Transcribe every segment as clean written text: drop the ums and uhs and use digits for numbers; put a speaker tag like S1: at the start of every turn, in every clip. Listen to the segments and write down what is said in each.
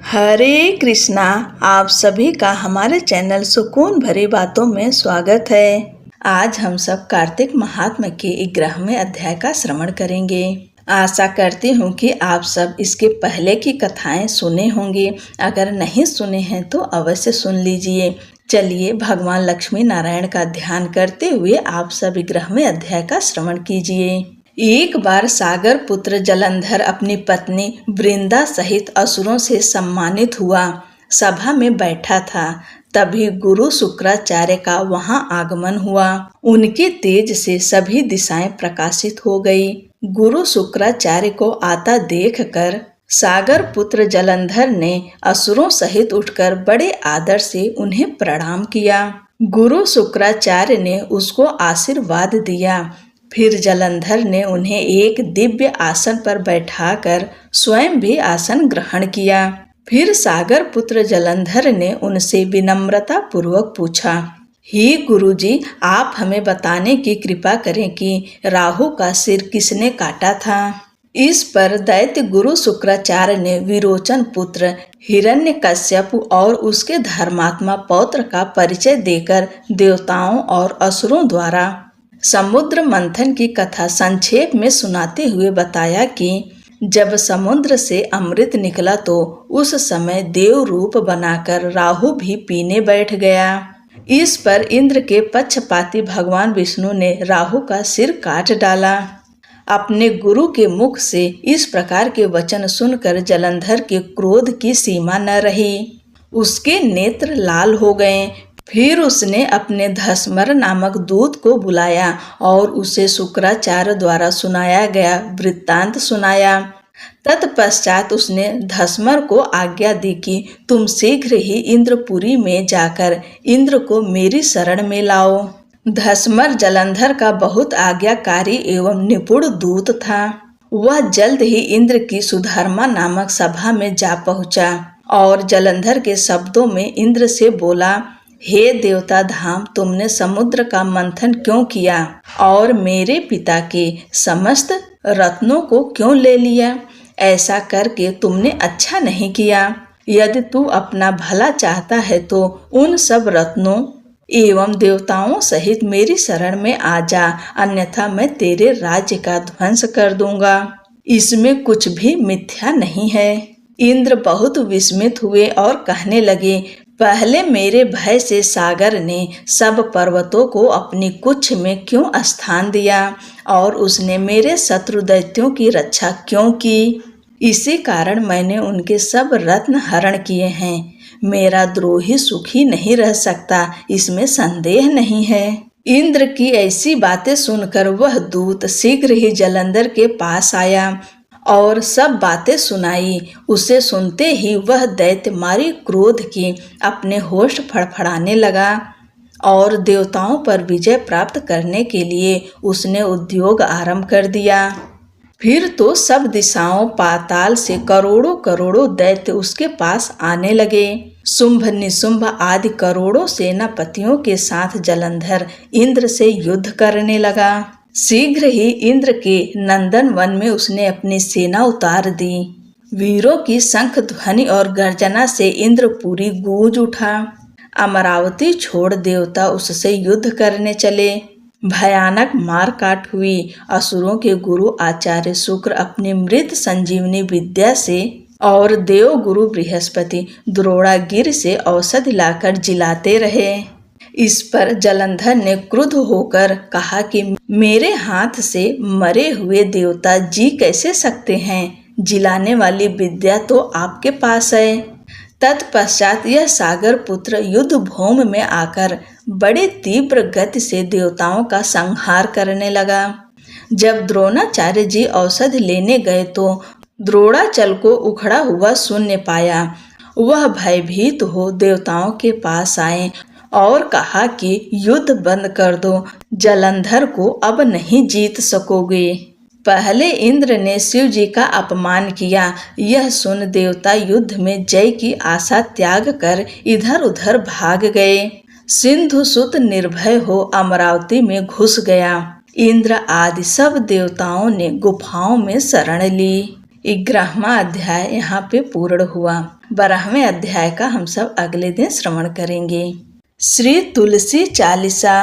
S1: हरे कृष्णा। आप सभी का हमारे चैनल सुकून भरी बातों में स्वागत है। आज हम सब कार्तिक महात्म्य के 11वें अध्याय का श्रवण करेंगे। आशा करती हूँ कि आप सब इसके पहले की कथाएं सुने होंगे। अगर नहीं सुने हैं तो अवश्य सुन लीजिए। चलिए भगवान लक्ष्मी नारायण का ध्यान करते हुए आप सब 11वें अध्याय का श्रवण कीजिए। एक बार सागर पुत्र जलंधर अपनी पत्नी वृंदा सहित असुरों से सम्मानित हुआ सभा में बैठा था। तभी गुरु शुक्राचार्य का वहां आगमन हुआ। उनके तेज से सभी दिशाएं प्रकाशित हो गई। गुरु शुक्राचार्य को आता देखकर सागर पुत्र जलंधर ने असुरों सहित उठकर बड़े आदर से उन्हें प्रणाम किया। गुरु शुक्राचार्य ने उसको आशीर्वाद दिया। फिर जलंधर ने उन्हें एक दिव्य आसन पर बैठाकर स्वयं भी आसन ग्रहण किया। फिर सागर पुत्र जलंधर ने उनसे विनम्रता पूर्वक पूछा, हे गुरुजी, आप हमें बताने की कृपा करें कि राहु का सिर किसने काटा था। इस पर दैत्य गुरु शुक्राचार्य ने विरोचन पुत्र हिरण्यकश्यप और उसके धर्मात्मा पौत्र का परिचय देकर देवताओं और असुरों द्वारा समुद्र मंथन की कथा संक्षेप में सुनाते हुए बताया कि जब समुद्र से अमृत निकला तो उस समय देव रूप बनाकर राहु भी पीने बैठ गया। इस पर इंद्र के पक्षपाती भगवान विष्णु ने राहु का सिर काट डाला। अपने गुरु के मुख से इस प्रकार के वचन सुनकर जलंधर के क्रोध की सीमा न रही। उसके नेत्र लाल हो गए। फिर उसने अपने धस्मर नामक दूत को बुलाया और उसे शुक्राचार्य द्वारा सुनाया गया वृत्तांत सुनाया। तत्पश्चात उसने धस्मर को आज्ञा दी कि तुम शीघ्र ही इंद्रपुरी में जाकर इंद्र को मेरी शरण में लाओ। धस्मर जलंधर का बहुत आज्ञाकारी एवं निपुण दूत था। वह जल्द ही इंद्र की सुधर्मा नामक सभा में जा पहुंचा और जलंधर के शब्दों में इंद्र से बोला, हे देवता धाम, तुमने समुद्र का मंथन क्यों किया और मेरे पिता के समस्त रत्नों को क्यों ले लिया? ऐसा करके तुमने अच्छा नहीं किया। यदि तू अपना भला चाहता है तो उन सब रत्नों एवं देवताओं सहित मेरी शरण में आ जा, अन्यथा मैं तेरे राज्य का ध्वंस कर दूंगा। इसमें कुछ भी मिथ्या नहीं है। इंद्र बहुत विस्मित हुए और कहने लगे, पहले मेरे भय से सागर ने सब पर्वतों को अपनी कुछ में क्यों स्थान दिया और उसने मेरे शत्रु दैत्यों की रक्षा क्यों की? इसी कारण मैंने उनके सब रत्न हरण किए हैं। मेरा द्रोही सुखी नहीं रह सकता, इसमें संदेह नहीं है। इंद्र की ऐसी बातें सुनकर वह दूत शीघ्र ही जलंधर के पास आया और सब बातें सुनाई। उसे सुनते ही वह दैत्य मारी क्रोध की अपने होश फड़फड़ाने लगा और देवताओं पर विजय प्राप्त करने के लिए उसने उद्योग आरंभ कर दिया। फिर तो सब दिशाओं पाताल से करोड़ों करोड़ों दैत्य उसके पास आने लगे। शुंभ निशुंभ आदि करोड़ों सेनापतियों के साथ जलंधर इंद्र से युद्ध करने लगा। शीघ्र ही इंद्र के नंदन वन में उसने अपनी सेना उतार दी। वीरों की शंख ध्वनि और गर्जना से इंद्रपुरी गूंज उठा। अमरावती छोड़ देवता उससे युद्ध करने चले। भयानक मार काट हुई। असुरों के गुरु आचार्य शुक्र अपनी मृत संजीवनी विद्या से और देव गुरु बृहस्पति द्रोणागिरि से औषधि लाकर जिलाते रहे। इस पर जलंधर ने क्रुद्ध होकर कहा कि मेरे हाथ से मरे हुए देवता जी कैसे सकते हैं? जिलाने वाली विद्या तो आपके पास है। तत्पश्चात यह सागर पुत्र युद्ध भूमि में आकर बड़े तीव्र गति से देवताओं का संहार करने लगा। जब द्रोणाचार्य जी औषधि लेने गए तो द्रोणाचल को उखड़ा हुआ शून्य पाया। वह भयभीत हो देवताओं के पास आए और कहा कि युद्ध बंद कर दो, जलंधर को अब नहीं जीत सकोगे। पहले इंद्र ने शिव जी का अपमान किया। यह सुन देवता युद्ध में जय की आशा त्याग कर इधर उधर भाग गए। सिंधु सुत निर्भय हो अमरावती में घुस गया। इंद्र आदि सब देवताओं ने गुफाओं में शरण ली। 11वां अध्याय यहाँ पे पूर्ण हुआ। 12वें अध्याय का हम सब अगले दिन श्रवण करेंगे। श्री तुलसी चालीसा।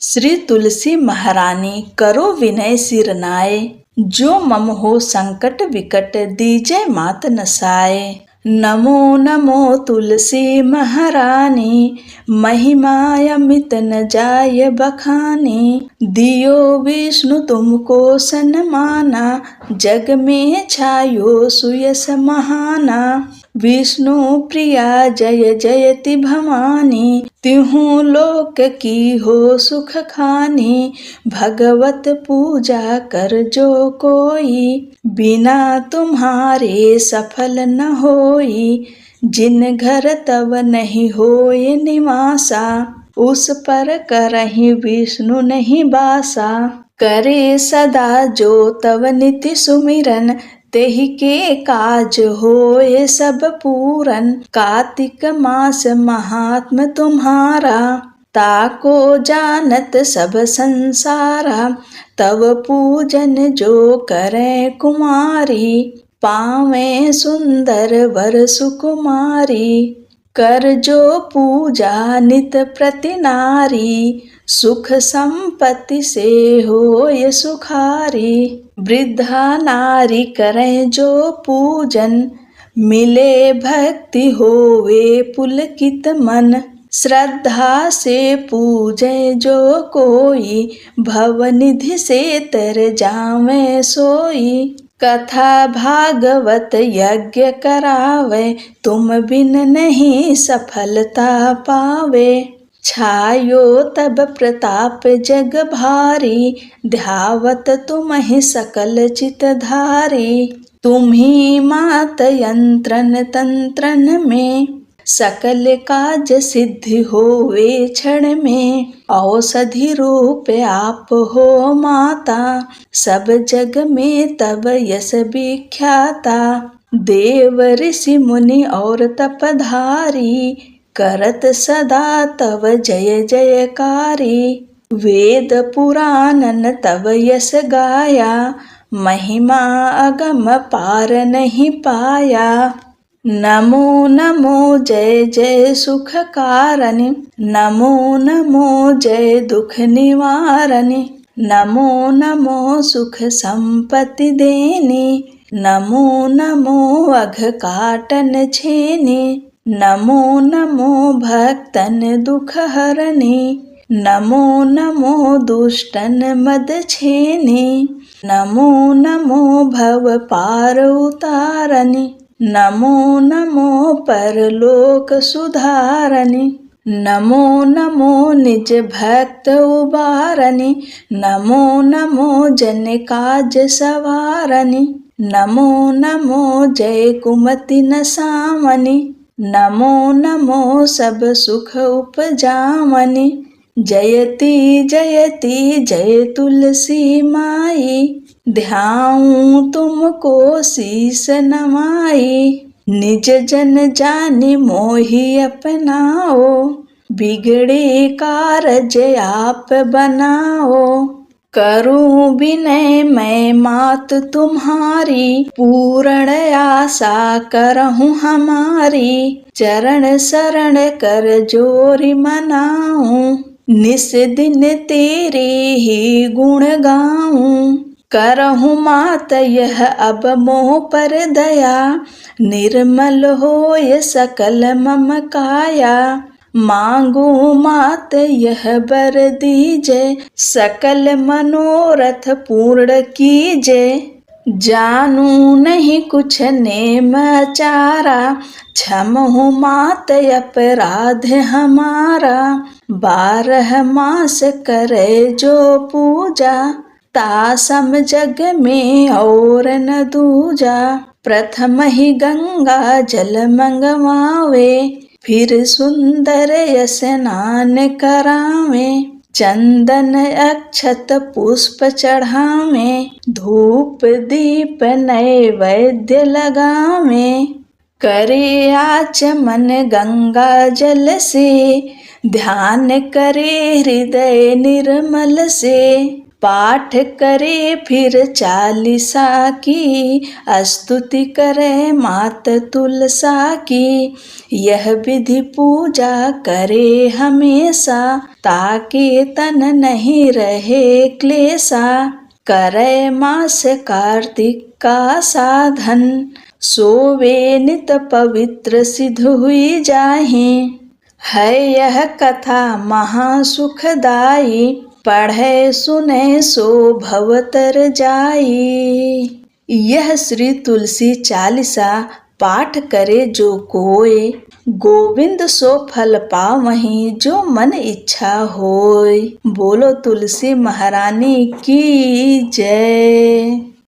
S1: श्री तुलसी महारानी करो विनय सिर नाय, जो मम हो संकट विकट दीजय मात नसाए। नमो नमो तुलसी महारानी, महिमा अमित न जाय बखानी। दियो विष्णु तुमको सन्माना, जग में छायो सुयस महाना। विष्णु प्रिया जय जयति भवानी, तिहु लोक की हो सुख खानी। भगवत पूजा कर जो कोई, बिना तुम्हारे सफल न होई। जिन घर तब नहीं होए निवासा, उस पर करहि विष्णु नहीं बासा। करे सदा जो तव निति सुमिरन, तेहि के काज होए सब पूरन। कार्तिक मास महात्म तुम्हारा, ताको जानत सब संसारा। तव पूजन जो करे कुमारी, पावे सुंदर वर सुकुमारी। कर जो पूजा नित प्रति नारी, सुख संपत्ति से होय सुखारी। वृद्धा नारी करे जो पूजन, मिले भक्ति होवे पुलकित मन। श्रद्धा से पूजे जो कोई, भवनिधि से तर जावे सोई। कथा भागवत यज्ञ करावे, तुम बिन नहीं सफलता पावे। छायो तब प्रताप जग भारी, ध्यावत तुम्हि सकल चित धारी। तुम्ही मात यंत्रन तंत्रन में, सकल काज सिद्धि होवे क्षण में। औषधि रूप आप हो माता, सब जग में तब यश विख्याता। देव ऋषि मुनि और तपधारी, करत सदा तव जय जयकारी। वेद पुराणन तव यश गाया, महिमा अगम पार नहीं पाया। नमो नमो जय जय सुख कारणी, नमो नमो जय दुख निवारणी। नमो नमो सुख संपत्ति देनी, नमो नमो अघ काटन छेनी। नमो नमो भक्तन दुख हरणी, नमो नमो दुष्टन मद छेनी। नमो नमो भव पार उतारणी, नमो नमो परलोक सुधारणी। नमो नमो निज भक्त उबारणी, नमो नमो जन काज सवारणी। नमो नमो जय कुमति नसावनी, नमो नमो सब सुख उपजावनी। जयति जयति जय तुलसी माई, ध्याऊं तुमको शीस नवाई। निज जन जानि मोहि अपनाओ, बिगड़े कारज आप बनाओ। करूं विनय मैं मात तुम्हारी, पूर्ण आशा करहूं हमारी। चरण शरण कर जोरि मनाऊं, निस दिन तेरे ही गुण गाऊं। करहूं मात यह अब मोह पर दया, निर्मल होय सकल मम काया। मांगू मात यह बर दीजय, सकल मनोरथ पूर्ण कीजय। जानू नहीं कुछ नेम आचारा, क्षमहु मात अपराध हमारा। 12 मास करे जो पूजा, ता सम जग में और न दूजा। प्रथम ही गंगा जल मंगवावे, फिर सुंदर स्नान करावे। चंदन अक्षत पुष्प चढ़ावे, धूप दीप नैवेद्य लगावे। करे आचमन गंगा जल से, ध्यान करे हृदय निर्मल से। पाठ करे फिर चालीसा की, स्तुति करे मात तुलसा की। यह विधि पूजा करे हमेशा, ताकि तन नहीं रहे क्लेशा। करे मास कार्तिक का साधन, सोवे नित पवित्र सिद्ध हुई जाहि। है यह कथा महासुखदाई, पढ़े सुने सो भवतर जाई। यह श्री तुलसी चालीसा पाठ करे जो कोय, गोविंद सो फल पावहीं जो मन इच्छा होय। बोलो तुलसी महारानी की जय।